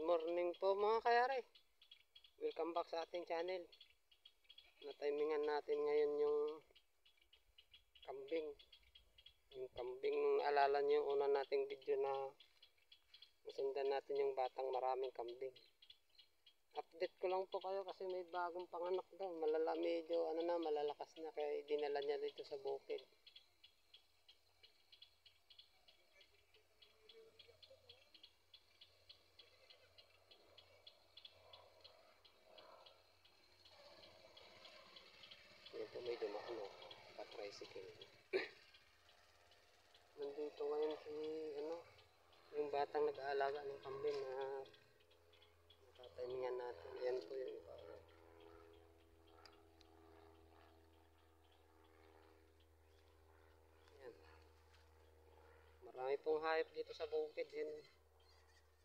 morning po mga kayari. Welcome back sa ating channel. Natimingan natin ngayon yung kambing. Yung kambing, alala nyo yung una nating video na nasundan natin yung batang maraming kambing. Update ko lang po kayo kasi may bagong panganak daw. Medyo malalakas na kaya dinala niya dito sa bukid. Ito may dumaan pa-tricycle. Nandito ngayon si yung batang nag-aalaga ng kambing na natatimingan natin. Ayan po yung iba. Ayan. Marami pong hayop dito sa bukid. Ayan.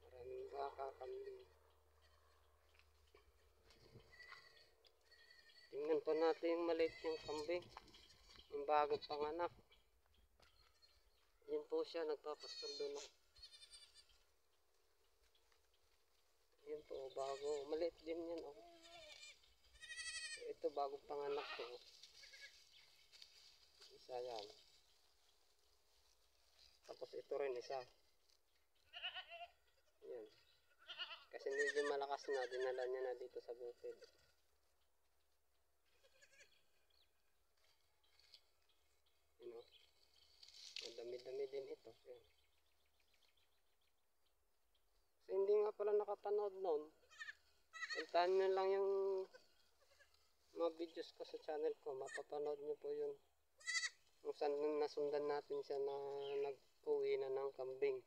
Maraming baka, kambing. Tingnan po natin yung maliit yung kambing. Yung bagong panganak. Yan po siya, nagpapastol doon. Yan po, bago. Maliit din yan. Ito, bagong panganak to. Isa yan. Tapos ito rin isa. Yan. Kasi medyo malakas na, dinala niya na dito sa bukid. Madami-dami din ito. Yan. Kasi hindi nga pala nakapanood noon. Puntahan nyo lang yung mga videos ko sa channel ko. Mapapanood nyo po yun. Kung saan nasundan natin siya na nag-uwi na ng kambing.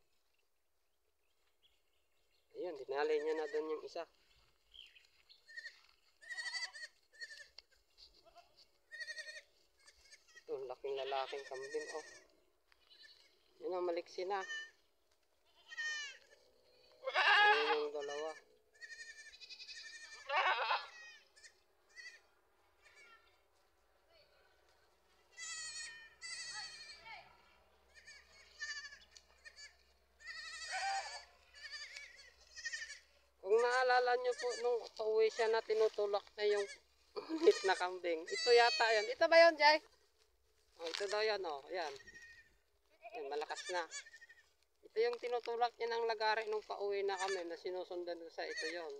Ayun, dinali niya na doon yung isa. Ito, laking lalaking kambing. Yun ang maliksi na. Ayun yung dalawa. Kung naalala nyo po nung pauwi siya na tinutulak na yung ulit na kambing. Ito yata yan. Ito ba yun, Jay? Ito daw yan, Ayan. Yan, malakas na. Ito yung tinutulak niya ng lagari nung pauwi na kami na sinusundan sa ito yon.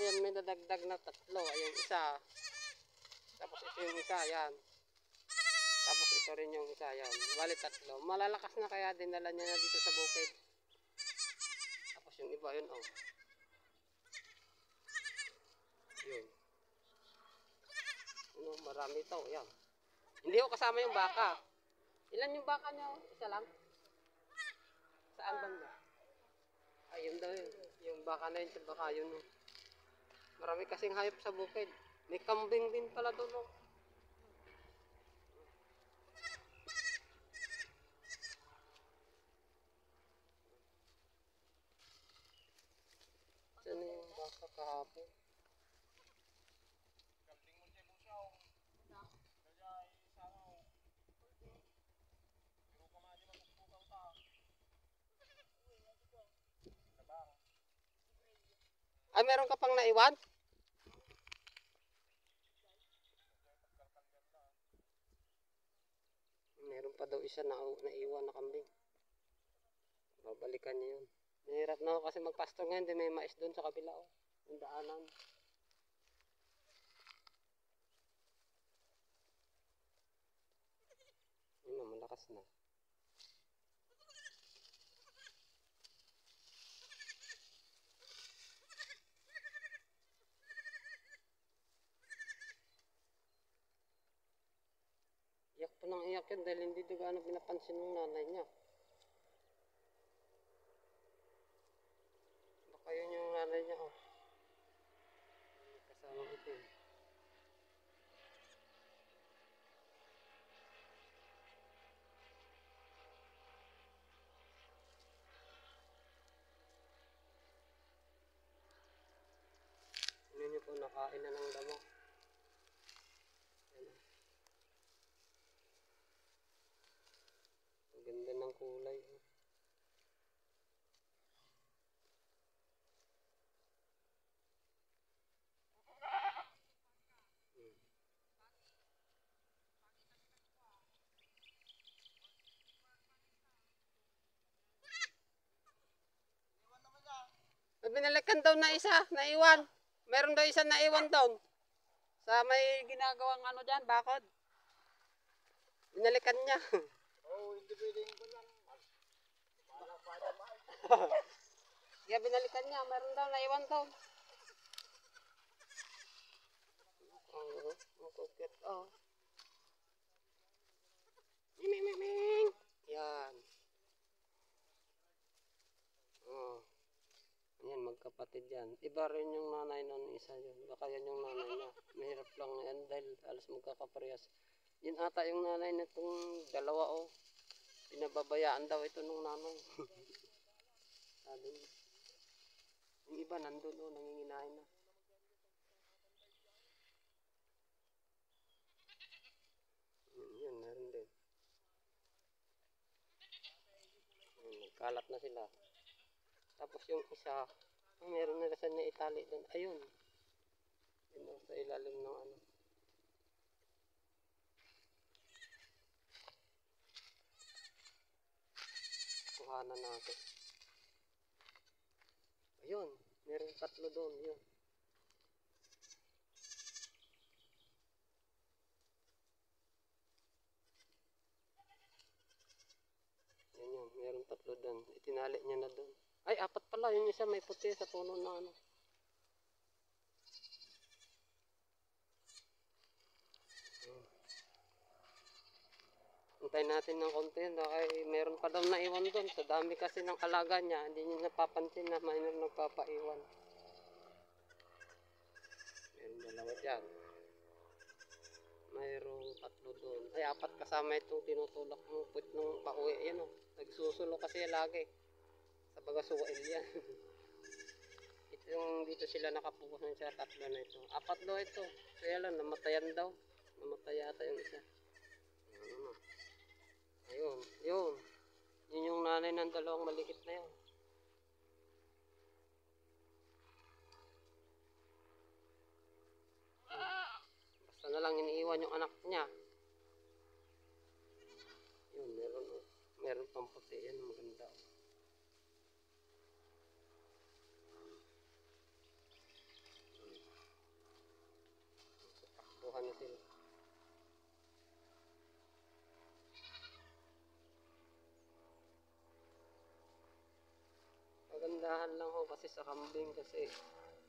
Ayan, may dadagdag na 3. Ayan, isa. Tapos ito yung isa, yan. Tapos ito rin yung isa, yan. Bali 3. Malalakas na kaya dinala niya na dito sa bukid. Tapos yung iba yun, Yun. Marami ito, yan. Hindi ko kasama yung baka. Ilan yung baka niyo? Isa lang? Saan banda? Ayun daw yun. Yung baka na yun, baka yun. Marami kasing hayop sa bukid. May kambing din pala doon. Saan yung baka kahapon? Ay, meron ka pang naiwan? Meron pa daw isa na naiwan na kambing. Babalikan niya yun. Mahirap na ako kasi magpastong ngayon. Di may mais doon sa kabila. Yung daanan. Yun na, malakas na. Iyak po ng iyak yan dahil hindi gaano pinapansin ng nanay niya. Baka yun yung nanay niya, kasama ito. Ano niyo po, nakain na ng damo. Ang ganda ng kulay. binalikan daw na isa, naiwan. Meron daw isa naiwan doon. Sa may ginagawang ano dyan, bakod. Binalikan niya. Oo, hindi pwedeng ko lang. Kaya binalikan niya, meron daw naiwan daw. Ang kukit, oh. Ming. Yan. Oh. Yan, magkapatid yan. Iba rin yung nanay nun, isa yun. Baka yan yung nanay niya. Mahirap lang yan dahil alas magkakaparehas. Yun ata yung nanay nitong dalawa, oh. Pinababayaan daw ito nung nanay. Sabi niya. Yung iba nandun, oh, nanginginain na. Yun, meron din. Nagkalat na sila. Tapos yung isa, meron na sa niya itali doon. Ayun. Yun sa ilalim ng ano. Kuhanan natin. Ayun. Meron tatlo doon. Yun. Yan yun. Meron tatlo doon. Itinali niya na doon. Ay, apat pala. Yung isa may puti sa puno na ano. Antayin natin ng konti yun. Ay, meron pa daw naiwan doon. Sa dami kasi ng alaga niya. Hindi niya napapansin na mayroon nagpapaiwan. Meron dalawa dyan. Mayroong tatlo doon. Ay, apat kasama itong tinutulak ng put nung pauwi. Ayan o. Nagsusulo kasi lagi. Sa bagasuwail yan. Ito yung dito sila nakapokus sa tatlo na ito. Apat daw ito. Kaya lang, namatayan daw. Namatay yata yung isa. Ayun, yun. Yun yung nanay ng dalawang maliit na yan. Basta na lang iniiwan yung anak niya. Yun, meron pang puti yan, maganda. Takbuhan na sila. Magandahan lang ho kasi sa kambing kasi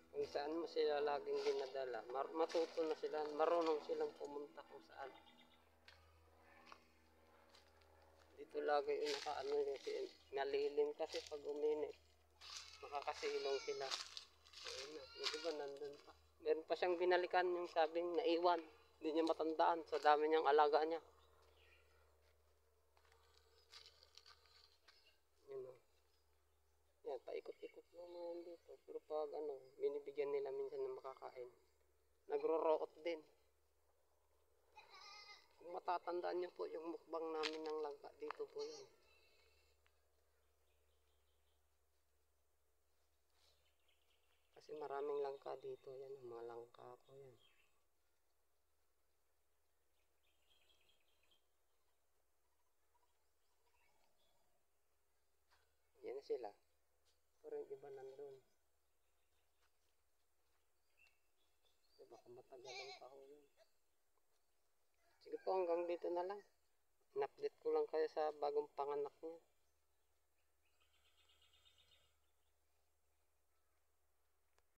kung saan mo sila laging dinadala, matuto na sila, marunong silang pumunta kung saan. Dito lagi yung nakaano kasi nalilim kasi pag uminit, makakasilong sila. Ayun na, yung iba nandun pa. Meron pa siyang binalikan yung sabing naiwan, hindi niya matandaan sa dami niyang alaga niya. Yan, paikot-ikot naman dito. Pero pag ano, binibigyan nila minsan ng makakain. Nagro-root din. Kung matatandaan niyo po yung mukbang namin ng langka, dito po yun. Kasi maraming langka dito. Yan, mga langka ko yan. Yan sila. Pero yung iba nandun. Baka matagal ang taho yun. Sige po, hanggang dito na lang. In-update ko lang kayo sa bagong panganak niya.